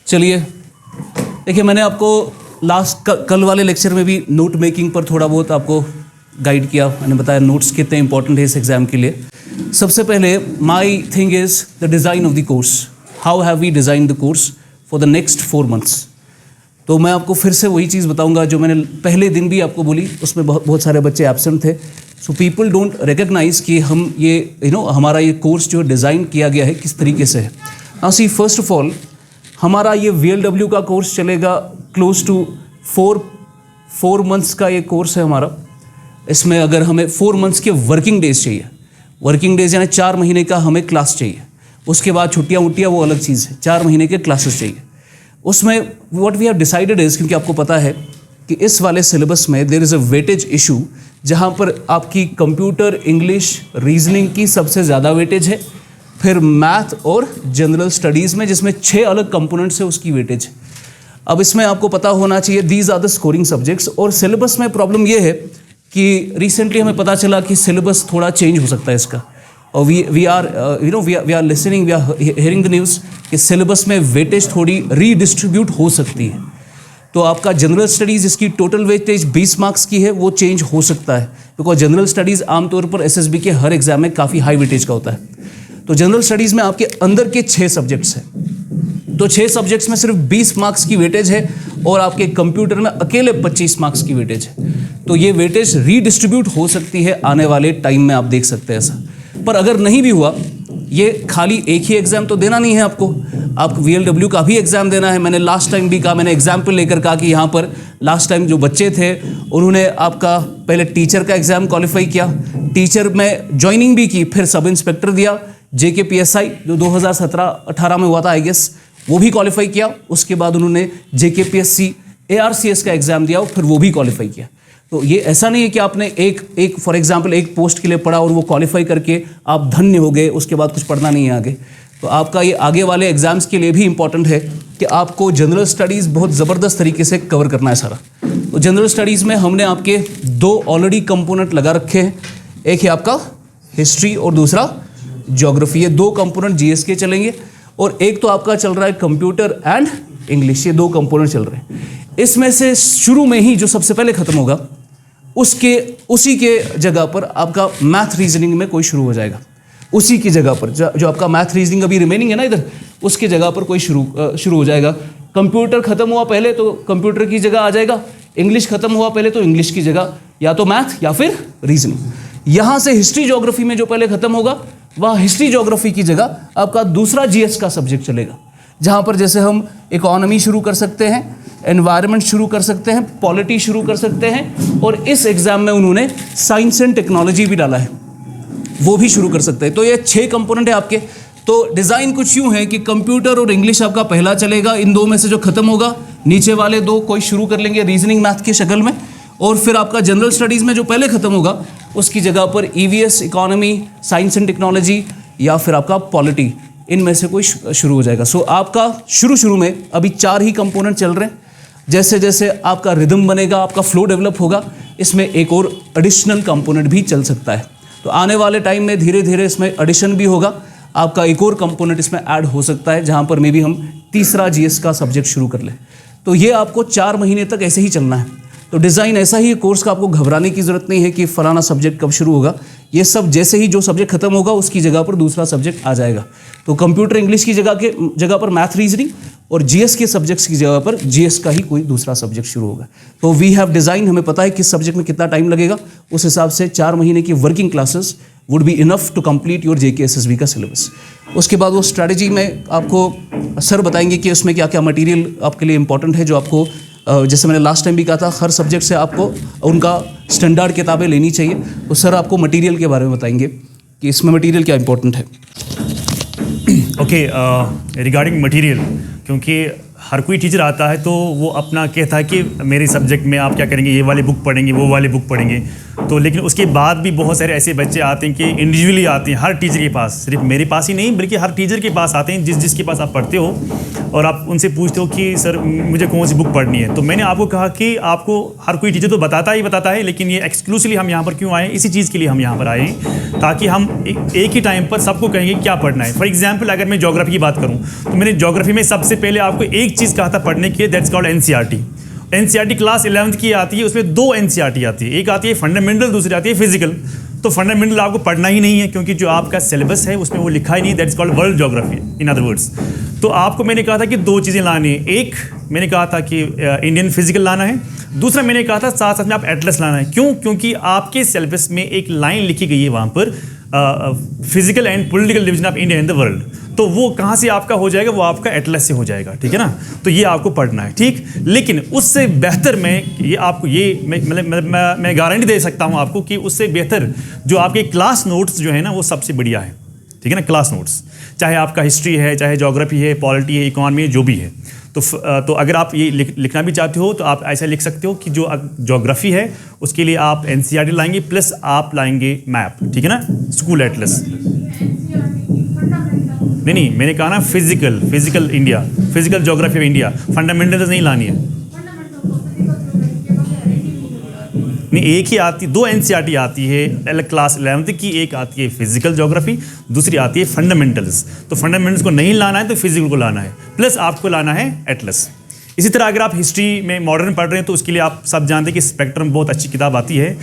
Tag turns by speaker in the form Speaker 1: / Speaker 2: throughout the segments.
Speaker 1: चलिए, देखिए मैंने आपको कल वाले लेक्चर में भी नोट मेकिंग पर थोड़ा बहुत आपको गाइड किया। मैंने बताया नोट्स कितने इंपॉर्टेंट है इस एग्ज़ाम के लिए। सबसे पहले my thing is the design of the course. How have we design the course for the next 4 months. तो मैं आपको फिर से वही चीज़ बताऊंगा जो मैंने पहले दिन भी आपको बोली, उसमें बहुत सारे बच्चे एब्सेंट थे। सो पीपल डोंट रिकग्नाइज कि हम ये हमारा ये कोर्स जो डिज़ाइन किया गया है किस तरीके से है। Now see, first of all हमारा ये VLW का कोर्स चलेगा क्लोज टू 4 मंथ्स का ये कोर्स है हमारा। इसमें अगर हमें 4 मंथ्स के वर्किंग डेज चाहिए, वर्किंग डेज यानी 4 महीने का हमें क्लास चाहिए। उसके बाद छुट्टियाँ वुट्टियाँ वो अलग चीज़ है, 4 महीने के क्लासेस चाहिए। उसमें what we have decided is, क्योंकि आपको पता है कि इस वाले सिलेबस में there is a weightage issue, जहाँ पर आपकी कंप्यूटर, इंग्लिश, रीजनिंग की सबसे ज़्यादा वेटेज है, फिर मैथ और जनरल स्टडीज़ में जिसमें 6 अलग कंपोनेंट्स है उसकी वेटेज है। अब इसमें आपको पता होना चाहिए these are the scoring subjects. और सिलेबस में प्रॉब्लम ये है कि रिसेंटली हमें पता चला कि सिलेबस थोड़ा चेंज हो सकता है इसका। और we are listening, we are hearing the news कि सिलेबस में वेटेज थोड़ी रीडिस्ट्रीब्यूट हो सकती है। तो आपका जनरल स्टडीज़ इसकी टोटल वेटेज 20 मार्क्स की है, वो चेंज हो सकता है, बिकॉज जनरल स्टडीज़ आमतौर पर SSB के हर एग्जाम में काफ़ी हाई वेटेज का होता है। तो जनरल स्टडीज़ में आपके अंदर के 6 सब्जेक्ट्स हैं, तो 6 सब्जेक्ट्स में सिर्फ 20 मार्क्स की वेटेज है और आपके कंप्यूटर में अकेले 25 मार्क्स की वेटेज है। तो ये वेटेज रीडिस्ट्रीब्यूट हो सकती है आने वाले टाइम में, आप देख सकते हैं ऐसा। पर अगर नहीं भी हुआ, ये खाली एक ही एग्ज़ाम तो देना नहीं है आपको VLW का भी एग्ज़ाम देना है। मैंने लास्ट टाइम भी कहा, मैंने एग्जाम्पल लेकर कहा कि यहाँ पर लास्ट टाइम जो बच्चे थे उन्होंने आपका पहले टीचर का एग्ज़ाम क्वालिफाई किया, टीचर में ज्वाइनिंग भी की, फिर सब इंस्पेक्टर दिया, JKPSI जो 2017-18 में हुआ था आई गेस, वो भी क्वालिफाई किया। उसके बाद उन्होंने JKPSC ARCS का एग्ज़ाम दिया और फिर वो भी क्वालिफाई किया। तो ये ऐसा नहीं है कि आपने एक फॉर एग्जांपल एक पोस्ट के लिए पढ़ा और वो क्वालिफाई करके आप धन्य हो गए, उसके बाद कुछ पढ़ना नहीं है आगे। तो आपका ये आगे वाले एग्जाम्स के लिए भी इंपॉर्टेंट है कि आपको जनरल स्टडीज़ बहुत ज़बरदस्त तरीके से कवर करना है सारा। तो जनरल स्टडीज़ में हमने आपके 2 ऑलरेडी कंपोनेंट लगा रखे हैं, एक है आपका हिस्ट्री और दूसरा ज्योग्राफी। ये 2 कंपोनेंट GS के चलेंगे और एक तो आपका चल रहा है कंप्यूटर एंड इंग्लिश, ये 2 कंपोनेंट चल रहे हैं। इसमें से शुरू में ही जो सबसे पहले ख़त्म होगा उसी के जगह पर आपका मैथ रीजनिंग में कोई शुरू हो जाएगा। उसी की जगह पर जो आपका मैथ रीजनिंग अभी रिमेनिंग है ना इधर, उसके जगह पर कोई शुरू हो जाएगा। कंप्यूटर खत्म हुआ पहले तो कंप्यूटर की जगह आ जाएगा, इंग्लिश खत्म हुआ पहले तो इंग्लिश की जगह या तो मैथ या फिर रीजनिंग। यहाँ से हिस्ट्री ज्योग्राफी में जो पहले खत्म होगा वहाँ हिस्ट्री ज्योग्राफी की जगह आपका दूसरा GS का सब्जेक्ट चलेगा, जहाँ पर जैसे हम इकोनॉमी शुरू कर सकते हैं, एनवायरनमेंट शुरू कर सकते हैं, पॉलिटी शुरू कर सकते हैं, और इस एग्जाम में उन्होंने साइंस एंड टेक्नोलॉजी भी डाला है, वो भी शुरू कर सकते हैं। तो ये 6 कंपोनेंट है आपके। तो डिज़ाइन कुछ यूँ है कि कंप्यूटर और इंग्लिश आपका पहला चलेगा, इन 2 में से जो खत्म होगा नीचे वाले 2 कोई शुरू कर लेंगे रीजनिंग मैथ की शक्ल में, और फिर आपका जनरल स्टडीज़ में जो पहले खत्म होगा उसकी जगह पर EVS economy, science and technology या फिर आपका पॉलिटी, इनमें से कोई शुरू हो जाएगा। सो आपका शुरू में अभी 4 ही कंपोनेंट चल रहे हैं। जैसे जैसे आपका रिदम बनेगा, आपका फ्लो डेवलप होगा, इसमें एक और एडिशनल कंपोनेंट भी चल सकता है। तो आने वाले टाइम में धीरे धीरे इसमें एडिशन भी होगा, आपका एक और कंपोनेंट इसमें ऐड हो सकता है, जहाँ पर मे बी हम तीसरा GS का सब्जेक्ट शुरू कर लें। तो ये आपको 4 महीने तक ऐसे ही चलना है। तो डिज़ाइन ऐसा ही है कोर्स का, आपको घबराने की ज़रूरत नहीं है कि फलाना सब्जेक्ट कब शुरू होगा। ये सब जैसे ही जो सब्जेक्ट खत्म होगा उसकी जगह पर दूसरा सब्जेक्ट आ जाएगा। तो कंप्यूटर इंग्लिश की जगह पर मैथ रीजनिंग और GS के सब्जेक्ट्स की जगह पर GS का ही कोई दूसरा सब्जेक्ट शुरू होगा। तो वी हैव डिज़ाइन, हमें पता है किस सब्जेक्ट में कितना टाइम लगेगा, उस हिसाब से 4 महीने की working classes would be enough to complete your JK SSB का सिलेबस। उसके बाद वो स्ट्रैटेजी में आपको सर बताएंगे कि उसमें क्या क्या मटेरियल आपके लिए इंपॉर्टेंट है, जो आपको जैसे मैंने लास्ट टाइम भी कहा था हर सब्जेक्ट से आपको उनका स्टैंडर्ड किताबें लेनी चाहिए। तो सर आपको मटेरियल के बारे में बताएंगे कि इसमें मटेरियल क्या इंपॉर्टेंट है।
Speaker 2: ओके, रिगार्डिंग मटेरियल, क्योंकि हर कोई टीचर आता है तो वो अपना कहता है कि मेरे सब्जेक्ट में आप क्या करेंगे, ये वाली बुक पढ़ेंगे, वो वाली बुक पढ़ेंगे। तो लेकिन उसके बाद भी बहुत सारे ऐसे बच्चे आते हैं कि इंडिविजुअली आते हैं हर टीचर के पास, सिर्फ मेरे पास ही नहीं बल्कि हर टीचर के पास आते हैं, जिसके पास आप पढ़ते हो। और आप उनसे पूछते हो कि सर मुझे कौन सी बुक पढ़नी है, तो मैंने आपको कहा कि आपको हर कोई टीचर तो बताता है, लेकिन ये एक्सक्लूसिवली हम यहाँ पर क्यों आए, इसी चीज़ के लिए हम यहाँ पर आए हैं ताकि हम एक ही टाइम पर सबको कहेंगे क्या पढ़ना है। फॉर एग्जाम्पल अगर मैं ज्योग्राफी की बात करूँ तो मैंने ज्योग्राफी में सबसे पहले आपको एक चीज़ कहा था पढ़ने के लिए, that's called NCERT class 11th की आती है, उसमें 2 एनसीईआरटी आती है, एक आती है फंडामेंटल, दूसरी आती है फिजिकल। तो फंडामेंटल आपको पढ़ना ही नहीं है क्योंकि जो आपका सिलेबस है उसमें वो लिखा ही नहीं, that's called world geography in other words. तो आपको मैंने कहा था कि 2 चीज़ें लानी है, एक मैंने कहा था कि इंडियन फिजिकल लाना है, दूसरा मैंने कहा था साथ साथ में आप एटलस लाना है। क्यों? क्योंकि आपके सिलेबस में एक लाइन लिखी गई है वहाँ पर, physical and political division of India in the world, तो वो कहाँ से आपका हो जाएगा, वो आपका एटलस से हो जाएगा, ठीक है ना। तो ये आपको पढ़ना है, ठीक। लेकिन उससे बेहतर मैं गारंटी दे सकता हूँ आपको कि उससे बेहतर जो आपके क्लास नोट्स जो है ना वो सबसे बढ़िया है, ठीक है ना। क्लास नोट्स, चाहे आपका हिस्ट्री है, चाहे ज्योग्राफी है, पॉलिटी है, इकोनॉमी है, जो भी है। तो अगर आप ये लिखना भी चाहते हो तो आप ऐसा लिख सकते हो कि जो ज्योग्राफी है उसके लिए आप एनसीईआरटी लाएंगे प्लस आप लाएंगे मैप, ठीक है ना, स्कूल एटलस। नहीं, मैंने कहा ना physical India, physical geography of India, fundamentals नहीं लानी है। नहीं, एक ही आती, 2 एनसीईआरटी आती है क्लास 11th की, एक आती है फिजिकल ज्योग्राफी, दूसरी आती है फंडामेंटल्स। तो फंडामेंटल्स को नहीं लाना है तो फिजिकल को लाना है, प्लस आपको लाना है एटलस। इसी तरह अगर आप हिस्ट्री में मॉडर्न पढ़ रहे हैं तो उसके लिए आप सब जानते हैं कि स्पेक्ट्रम बहुत अच्छी किताब आती है,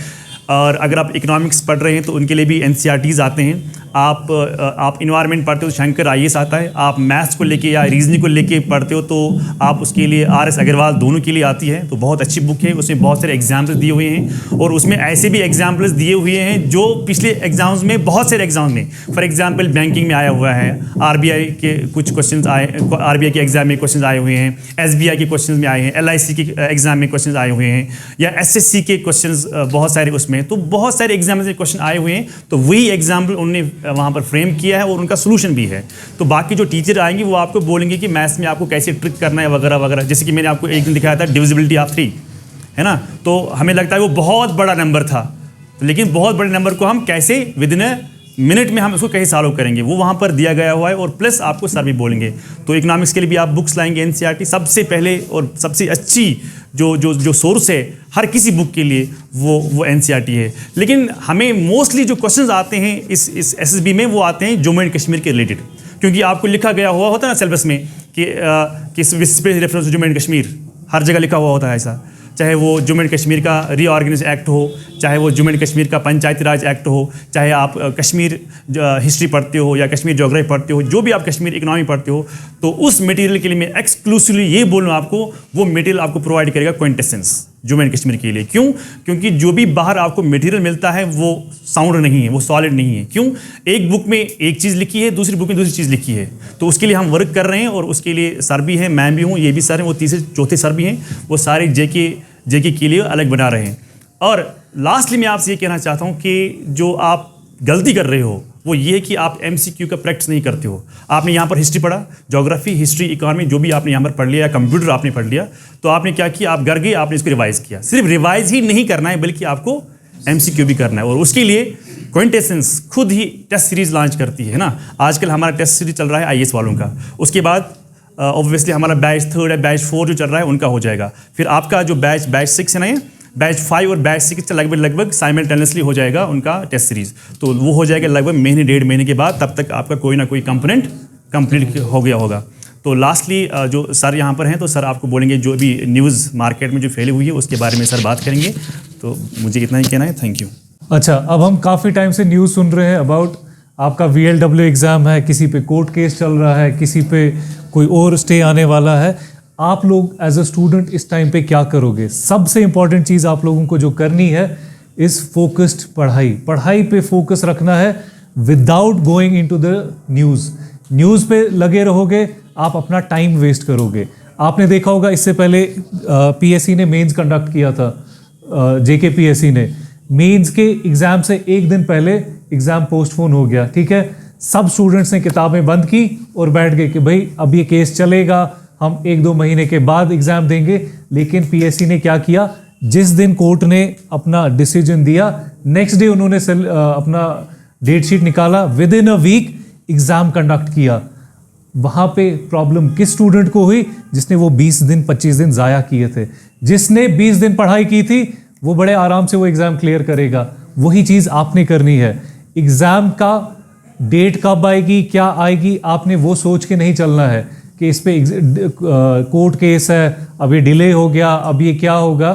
Speaker 2: और अगर आप इकोनॉमिक्स पढ़ रहे हैं तो उनके लिए भी एनसीईआरटीज़ आते हैं। आप इन्वायरमेंट पढ़ते हो तो शंकर आईएएस आता है, आप मैथ्स को लेके या रीजनिंग को लेके पढ़ते हो तो आप उसके लिए आरएस अग्रवाल दोनों के लिए आती है। तो बहुत अच्छी बुक है, उसमें बहुत सारे एग्जाम्पल्स दिए हुए हैं, और उसमें ऐसे भी एग्जाम्पल्स दिए हुए हैं जो पिछले एग्जाम्स में, बहुत सारे एग्जाम में, फॉर एग्जाम्पल बैंकिंग में आया हुआ है, आरबीआई के कुछ क्वेश्चन आए, आरबीआई के एग्जाम में क्वेश्चन आए हुए हैं, एसबीआई के क्वेश्चन में आए हैं, एलआईसी के एग्जाम में क्वेश्चन आए हुए हैं, या एसएससी के क्वेश्चन बहुत सारे उसमें, तो बहुत सारे एग्जाम में क्वेश्चन आए हुए हैं। तो वही एग्जाम्पल उन्होंने वहाँ पर फ्रेम किया है और उनका सोल्यूशन भी है। तो बाकी जो टीचर आएंगे वो आपको बोलेंगे कि मैथ्स में आपको कैसे ट्रिक करना है वगैरह वगैरह। जैसे कि मैंने आपको एक दिन दिखाया था डिविजिबिलिटी ऑफ 3, है ना। तो हमें लगता है वो बहुत बड़ा नंबर था, लेकिन बहुत बड़े नंबर को हम कैसे विद इन अ मिनट में हम उसको कैसे सॉल्व करेंगे, वो वहाँ पर दिया गया हुआ है, और प्लस आपको सर भी बोलेंगे। तो इकोनॉमिक्स के लिए भी आप बुक्स लाएंगे एनसीईआरटी सबसे पहले, और सबसे अच्छी जो सोर्स है हर किसी बुक के लिए वो एनसीईआरटी है। लेकिन हमें मोस्टली जो क्वेश्चंस आते हैं इस एसएसबी में, वो आते हैं जम्मू एंड कश्मीर के रिलेटेड, क्योंकि आपको लिखा गया हुआ होता है ना सिलेबस में कि रेफरेंस जम्मू एंड कश्मीर, हर जगह लिखा हुआ होता है ऐसा। चाहे वो जम्मू एंड कश्मीर का रीऑर्गेनाइजेशन एक्ट हो, चाहे वो जम्मू एंड कश्मीर का पंचायती राज एक्ट हो, चाहे आप कश्मीर हिस्ट्री पढ़ते हो या कश्मीर ज्योग्राफी पढ़ते हो, जो भी आप कश्मीर इकोनॉमी पढ़ते हो, तो उस मटेरियल के लिए मैं एक्सक्लूसिवली ये बोलूँ आपको, वो मटेरियल आपको प्रोवाइड करेगा क्विंटेसेंस जम्मू एंड कश्मीर के लिए। क्यों? क्योंकि जो भी बाहर आपको मटेरियल मिलता है वो साउंड नहीं है, वो सॉलिड नहीं है। क्यों? एक बुक में एक चीज़ लिखी है, दूसरी बुक में दूसरी चीज़ लिखी है। तो उसके लिए हम वर्क कर रहे हैं, और उसके लिए सर भी हैं, मैं भी हूँ, ये भी सर हैं, वो तीसरे चौथे सर भी हैं, वो सारे जेके के लिए अलग बना रहे हैं। और लास्टली मैं आपसे ये कहना चाहता हूँ कि जो आप गलती कर रहे हो वो ये कि आप एमसीक्यू का प्रैक्टिस नहीं करते हो। आपने यहाँ पर हिस्ट्री पढ़ा, ज्योग्राफी, हिस्ट्री, इकोनॉमी, जो भी आपने यहाँ पर पढ़ लिया, या कंप्यूटर आपने पढ़ लिया, तो आपने क्या किया, आप घर गए, आपने इसको रिवाइज किया। सिर्फ रिवाइज ही नहीं करना है, बल्कि आपको एमसीक्यू भी करना है, और उसके लिए क्विंटेसेंस खुद ही टेस्ट सीरीज लॉन्च करती है ना। आजकल हमारा टेस्ट सीरीज चल रहा है आईएएस वालों का, उसके बाद ऑब्वियसली हमारा बैच 3 है, बैच 4 जो चल रहा है उनका हो जाएगा। फिर आपका जो बैच 6 है ना, ये बैच 5 और बैच 6 लगभग साइमल्टेनियसली हो जाएगा उनका टेस्ट सीरीज। तो वो हो जाएगा लगभग महीने 1.5 महीने के बाद, तब तक आपका कोई ना कोई कंपोनेंट कंप्लीट हो गया होगा। तो लास्टली जो सर यहाँ पर हैं, तो सर आपको बोलेंगे जो भी न्यूज़ मार्केट में जो फैली हुई है उसके बारे में सर बात करेंगे। तो मुझे इतना ही कहना है, थैंक यू।
Speaker 3: अच्छा, अब हम काफ़ी टाइम से न्यूज़ सुन रहे हैं अबाउट आपका VLW एग्ज़ाम है, किसी पे कोर्ट केस चल रहा है, किसी पे कोई और स्टे आने वाला है। आप लोग एज अ स्टूडेंट इस टाइम पे क्या करोगे? सबसे इम्पॉर्टेंट चीज़ आप लोगों को जो करनी है इज़ फोकस्ड पढ़ाई पे फोकस रखना है without going into the news पे लगे रहोगे, आप अपना टाइम वेस्ट करोगे। आपने देखा होगा इससे पहले PSC ने मेंस कंडक्ट किया था, JK PSC ने मेंस के एग्ज़ाम से एक दिन पहले एग्ज़ाम पोस्टपोन हो गया, ठीक है। सब स्टूडेंट्स ने किताबें बंद की और बैठ गए कि भाई अब ये केस चलेगा, हम 1-2 महीने के बाद एग्ज़ाम देंगे। लेकिन PSC ने क्या किया, जिस दिन कोर्ट ने अपना डिसीजन दिया, नेक्स्ट डे उन्होंने अपना डेट शीट निकाला, within a week exam conduct किया। वहाँ पे प्रॉब्लम किस स्टूडेंट को हुई? जिसने वो 20 दिन 25 दिन ज़ाया किए थे। जिसने 20 दिन पढ़ाई की थी वो बड़े आराम से वो एग्ज़ाम क्लियर करेगा। वही चीज़ आपने करनी है। एग्ज़ाम का डेट कब आएगी, क्या आएगी, आपने वो सोच के नहीं चलना है कि इस पे कोर्ट केस है, अब ये डिले हो गया, अब ये क्या होगा।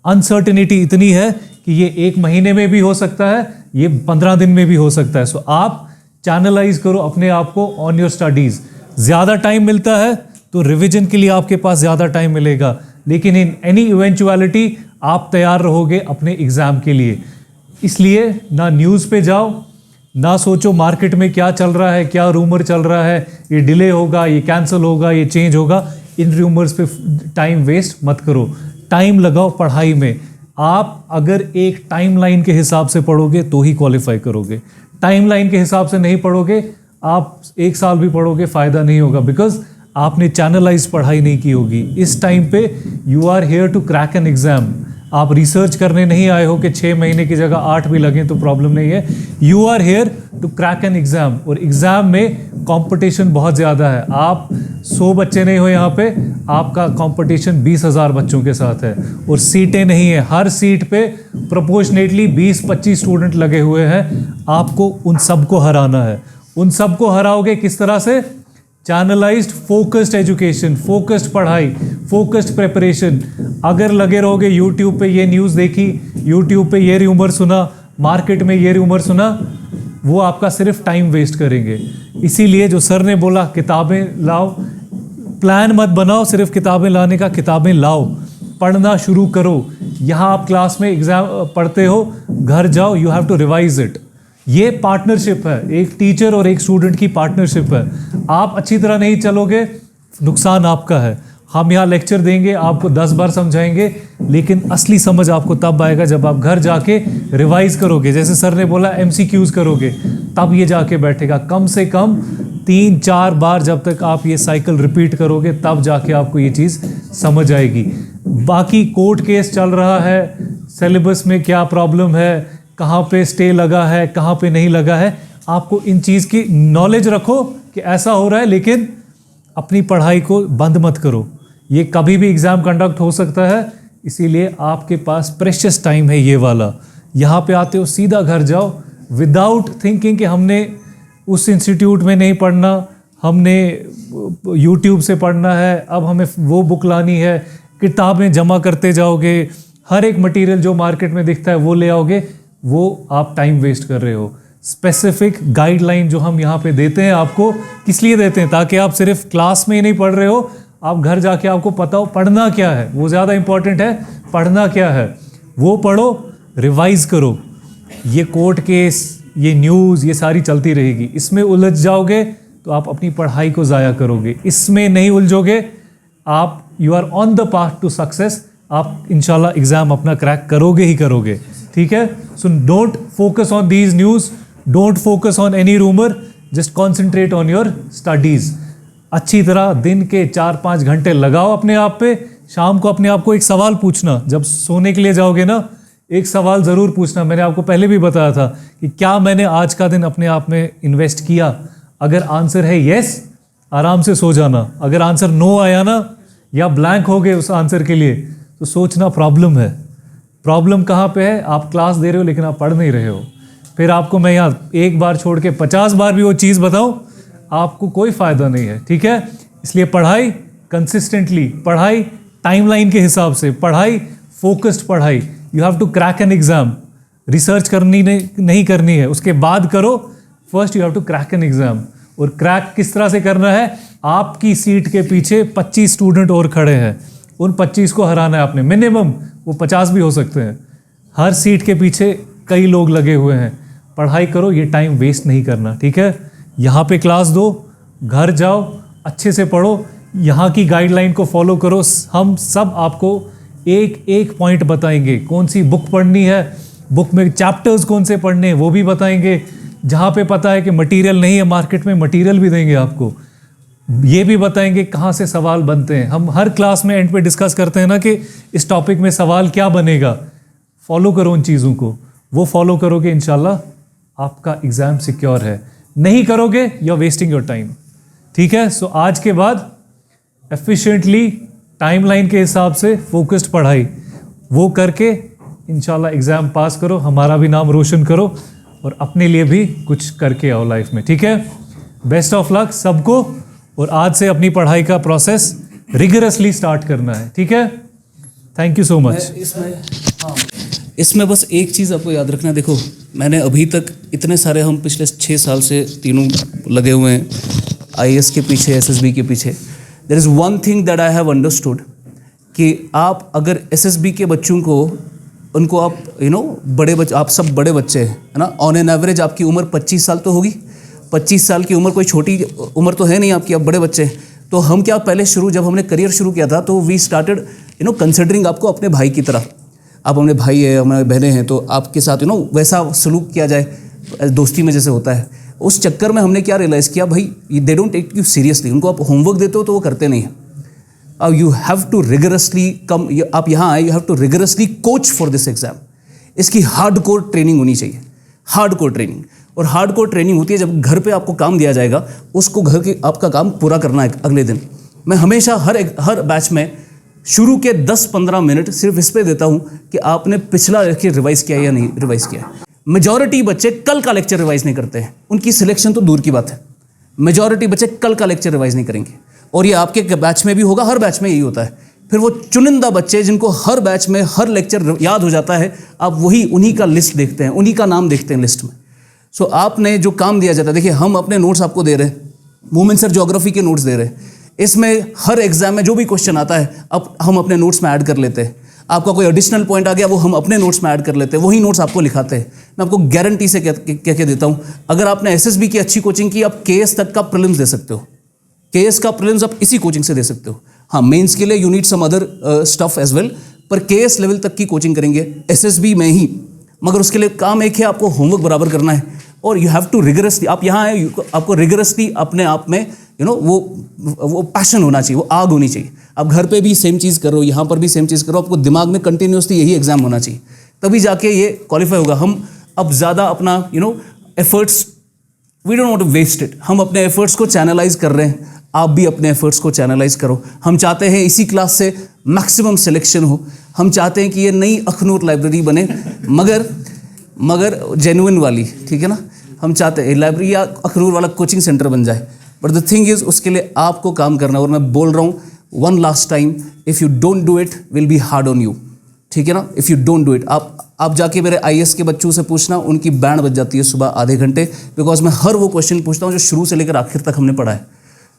Speaker 3: अनसर्टेनिटी इतनी है कि ये 1 महीने में भी हो सकता है, ये 15 दिन में भी हो सकता है। सो आप चैनलाइज करो अपने आप को ऑन योर स्टडीज़। ज़्यादा टाइम मिलता है तो रिवीजन के लिए आपके पास ज़्यादा टाइम मिलेगा, लेकिन इन एनी इवेंचुअलिटी आप तैयार रहोगे अपने एग्ज़ाम के लिए। इसलिए ना न्यूज़ पे जाओ, ना सोचो मार्केट में क्या चल रहा है, क्या रूमर चल रहा है, ये डिले होगा, ये कैंसिल होगा, ये चेंज होगा। इन रूमर्स पे टाइम वेस्ट मत करो, टाइम लगाओ पढ़ाई में। आप अगर एक टाइमलाइन के हिसाब से पढ़ोगे तो ही क्वालिफाई करोगे। टाइमलाइन के हिसाब से नहीं पढ़ोगे, आप 1 साल भी पढ़ोगे फ़ायदा नहीं होगा, बिकॉज आपने चैनलाइज पढ़ाई नहीं की होगी। इस टाइम पे you are here to crack an exam. आप रिसर्च करने नहीं आए हो कि 6 महीने की जगह 8 भी लगें तो प्रॉब्लम नहीं है। You are here to crack an exam, और एग्ज़ाम में कंपटीशन बहुत ज़्यादा है। आप 100 बच्चे नहीं हो यहाँ पे, आपका कंपटीशन 20,000 बच्चों के साथ है, और सीटें नहीं है। हर सीट पे प्रोपोर्शनेटली 20-25 स्टूडेंट लगे हुए हैं। आपको उन सबको हराना है। उन सबको हराओगे किस तरह से? चैनलाइज्ड फोकस्ड एजुकेशन, फोकस्ड पढ़ाई, फोकस्ड प्रिपरेशन। अगर लगे रहोगे यूट्यूब पे ये न्यूज़ देखी, यूट्यूब पे ये रूमर सुना, मार्केट में ये रूमर सुना, वो आपका सिर्फ टाइम वेस्ट करेंगे। इसीलिए जो सर ने बोला किताबें लाओ, प्लान मत बनाओ सिर्फ किताबें लाने का, किताबें लाओ, पढ़ना शुरू करो। यहाँ आप क्लास में एग्जाम पढ़ते हो, घर जाओ, you have to revise it. ये पार्टनरशिप है, एक टीचर और एक स्टूडेंट की पार्टनरशिप है। आप अच्छी तरह नहीं चलोगे, नुकसान आपका है। हम यहाँ लेक्चर देंगे, आपको 10 बार समझाएंगे, लेकिन असली समझ आपको तब आएगा जब आप घर जाके रिवाइज करोगे। जैसे सर ने बोला MCQs करोगे, तब ये जाके बैठेगा। कम से कम 3-4 बार जब तक आप ये साइकिल रिपीट करोगे, तब जाके आपको ये चीज़ समझ आएगी। बाकी कोर्ट केस चल रहा है, सिलेबस में क्या प्रॉब्लम है, कहाँ पे स्टे लगा है, कहाँ पे नहीं लगा है, आपको इन चीज़ की नॉलेज रखो कि ऐसा हो रहा है, लेकिन अपनी पढ़ाई को बंद मत करो। ये कभी भी एग्ज़ाम कंडक्ट हो सकता है, इसीलिए आपके पास प्रेशियस टाइम है ये वाला। यहाँ पे आते हो, सीधा घर जाओ, विदाउट थिंकिंग कि हमने उस इंस्टीट्यूट में नहीं पढ़ना, हमने यूट्यूब से पढ़ना है, अब हमें वो बुक लानी है। किताबें जमा करते जाओगे, हर एक मटेरियल जो मार्केट में दिखता है वो ले आओगे, वो आप टाइम वेस्ट कर रहे हो। स्पेसिफिक गाइडलाइन जो हम यहाँ पे देते हैं आपको, किस लिए देते हैं? ताकि आप सिर्फ क्लास में ही नहीं पढ़ रहे हो, आप घर जाके आपको पता हो पढ़ना क्या है। वो ज़्यादा इंपॉर्टेंट है, पढ़ना क्या है वो पढ़ो, रिवाइज करो। ये कोर्ट केस, ये न्यूज़, ये सारी चलती रहेगी। इसमें उलझ जाओगे तो आप अपनी पढ़ाई को ज़ाया करोगे। इसमें नहीं उलझोगे, आप you are on the path to success. आप इंशाल्लाह एग्ज़ाम अपना क्रैक करोगे ही करोगे, ठीक है? So don't focus on these news, don't focus on any rumour, just concentrate on your studies. अच्छी तरह दिन के 4-5 घंटे लगाओ अपने आप पे। शाम को अपने आप को एक सवाल पूछना, जब सोने के लिए जाओगे ना, एक सवाल ज़रूर पूछना। मैंने आपको पहले भी बताया था कि क्या मैंने आज का दिन अपने आप में इन्वेस्ट किया। अगर आंसर है येस, आराम से सो जाना। अगर आंसर नो आया ना, या ब्लैंक हो गए उस आंसर के लिए, तो सोचना प्रॉब्लम है। प्रॉब्लम कहाँ पे है? आप क्लास दे रहे हो लेकिन आप पढ़ नहीं रहे हो। फिर आपको मैं यहाँ एक बार छोड़ के 50 बार भी वो चीज़ बताऊँ, आपको कोई फ़ायदा नहीं है, ठीक है? इसलिए पढ़ाई कंसिस्टेंटली, पढ़ाई टाइमलाइन के हिसाब से, पढ़ाई फोकस्ड पढ़ाई। You have to crack an exam. Research करनी नहीं करनी है, उसके बाद करो। First you have to crack an exam. और क्रैक किस तरह से करना है? आपकी सीट के पीछे 25 स्टूडेंट और खड़े हैं, उन 25 को हराना है आपने। मिनिमम वो 50 भी हो सकते हैं। हर सीट के पीछे कई लोग लगे हुए हैं। पढ़ाई करो, ये टाइम वेस्ट नहीं करना, ठीक है? यहाँ पे क्लास दो, घर जाओ, अच्छे से पढ़ो, यहाँ की गाइडलाइन को फॉलो करो। हम सब आपको एक एक पॉइंट बताएंगे, कौन सी बुक पढ़नी है, बुक में चैप्टर्स कौन से पढ़ने हैं वो भी बताएंगे। जहाँ पे पता है कि मटेरियल नहीं है मार्केट में, मटेरियल भी देंगे आपको। ये भी बताएंगे कहाँ से सवाल बनते हैं। हम हर क्लास में एंड पे डिस्कस करते हैं ना कि इस टॉपिक में सवाल क्या बनेगा। फॉलो करो उन चीज़ों को, वो फॉलो करोगे इंशाल्लाह आपका एग्ज़ाम सिक्योर है। नहीं करोगे, you are wasting your time. ठीक है, सो आज के बाद एफिशिएंटली टाइमलाइन के हिसाब से फोकस्ड पढ़ाई वो करके इंशाल्लाह एग्ज़ाम पास करो, हमारा भी नाम रोशन करो और अपने लिए भी कुछ करके आओ लाइफ में, ठीक है। बेस्ट ऑफ लक सबको, और आज से अपनी पढ़ाई का प्रोसेस रिगरसली स्टार्ट करना है, ठीक है। Thank you so much.
Speaker 1: इसमें बस एक चीज़ आपको याद रखना है, देखो मैंने अभी तक इतने सारे, हम पिछले 6 साल से तीनों लगे हुए हैं IAS के पीछे, SSB के पीछे। There is one thing that I have understood कि आप अगर SSB के बच्चों को, उनको आप बड़े बच्चे, आप सब बड़े बच्चे हैं, है ना, ऑन एन एवरेज आपकी उम्र 25 साल तो होगी। 25 साल की उम्र कोई छोटी उम्र तो है नहीं आपकी, आप बड़े बच्चे हैं। तो हम क्या पहले जब हमने करियर शुरू किया था तो वी स्टार्टेड कंसिडरिंग आपको अपने भाई की तरह। आप हमारे भाई है, हमारे बहनें हैं, तो आपके साथ वैसा सलूक किया जाए दोस्ती में जैसे होता है। उस चक्कर में हमने क्या रियलाइज़ किया, भाई they don't take you seriously. उनको आप होमवर्क देते हो तो वो करते नहीं हैं। अब you have to rigorously come, आप यहाँ आए, you have to rigorously coach for this exam. इसकी हार्डकोर ट्रेनिंग होनी चाहिए, हार्डकोर ट्रेनिंग। और हार्डकोर ट्रेनिंग होती है जब घर पे आपको काम दिया जाएगा, उसको घर के आपका काम पूरा करना है अगले दिन। मैं हमेशा हर बैच में शुरू के 10-15 मिनट सिर्फ इस पे देता हूँ कि आपने पिछला लेक्चर रिवाइज किया या नहीं रिवाइज किया। मेजॉरिटी बच्चे कल का लेक्चर रिवाइज नहीं करते हैं, उनकी सिलेक्शन तो दूर की बात है। मेजॉरिटी बच्चे कल का लेक्चर रिवाइज नहीं करेंगे, और ये आपके बैच में भी होगा, हर बैच में यही होता है। फिर वो चुनिंदा बच्चे जिनको हर बैच में हर लेक्चर याद हो जाता है, आप उन्हीं का लिस्ट देखते हैं, उन्हीं का नाम देखते हैं लिस्ट में। सो आपने जो काम दिया जाता है, देखिए हम अपने नोट्स आपको दे रहे हैं, मोमेंट सर ज्योग्राफी के नोट्स दे रहे हैं। इसमें हर एग्जाम में जो भी क्वेश्चन आता है अब हम अपने नोट्स में ऐड कर लेते हैं। आपका कोई एडिशनल पॉइंट आ गया, वो हम अपने नोट्स में ऐड कर लेते हैं, वही नोट्स आपको लिखाते हैं। मैं आपको गारंटी से कह के देता हूँ, अगर आपने SSB की अच्छी कोचिंग की, आप KS तक का प्रीलिम्स दे सकते हो। KS का प्रीलिम्स आप इसी कोचिंग से दे सकते हो। हाँ, मेंस के लिए you need some other stuff as well, पर KS लेवल तक की कोचिंग करेंगे SSB में ही। मगर उसके लिए काम एक है, आपको होमवर्क बराबर करना है, और यू हैव टू रिगरसली, आप यहाँ आए, आपको रिगरसली अपने आप में वो पैशन होना चाहिए, वो आग होनी चाहिए। आप घर पे भी सेम चीज़ करो, यहाँ पर भी सेम चीज़ करो, आपको दिमाग में कंटिन्यूसली यही एग्जाम होना चाहिए, तभी जाके ये क्वालिफाई होगा। हम अब ज़्यादा अपना efforts, we don't want to waste it, हम अपने एफर्ट्स को चैनलाइज कर रहे हैं। आप भी अपने एफर्ट्स को चैनलाइज करो। हम चाहते हैं इसी क्लास से मैक्सिमम सिलेक्शन हो। हम चाहते हैं कि ये नई अखनूर लाइब्रेरी बने, मगर जेन्युइन वाली, ठीक है ना। हम चाहते हैं लाइब्रेरी या अखनूर वाला कोचिंग सेंटर बन जाए, बट द थिंग इज उसके लिए आपको काम करना है। और मैं बोल रहा हूँ one last time, if you don't do it will be hard on you, ठीक है ना। If you don't do it, आप जाके मेरे IAS के बच्चों से पूछना, उनकी बैंड बज जाती है सुबह आधे घंटे, बिकॉज मैं हर वो क्वेश्चन पूछता हूँ जो शुरू से लेकर आखिर तक हमने पढ़ा है।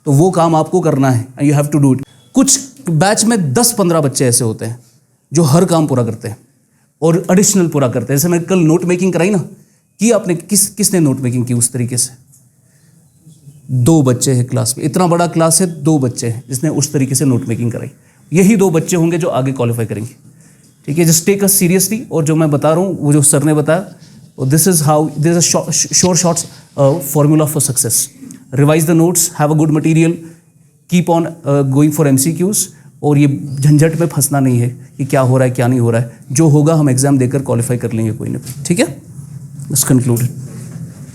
Speaker 1: तो वो काम आपको करना है, you have to do it. कुछ बैच में 10-15 बच्चे ऐसे होते हैं जो हर काम पूरा करते हैं और एडिशनल पूरा करते हैं। जैसे मैं कल नोट मेकिंग कराई ना, कि आपने किसने नोट मेकिंग की उस तरीके से? 2 बच्चे हैं क्लास में, इतना बड़ा क्लास है, 2 बच्चे हैं जिसने उस तरीके से नोट मेकिंग कराई। यही 2 बच्चे होंगे जो आगे क्वालिफाई करेंगे, ठीक है। Just take us seriously. और जो मैं बता रहा हूँ, वो जो सर ने बताया, this is how, this is sure shorts formula for success. Revise the notes, have a good material, keep on going for MCQs, और ये झंझट में फंसना नहीं है कि क्या हो रहा है क्या नहीं हो रहा है। जो होगा हम एग्जाम देकर क्वालिफाई कर लेंगे कोई ना कोई, ठीक है। Let's conclude it.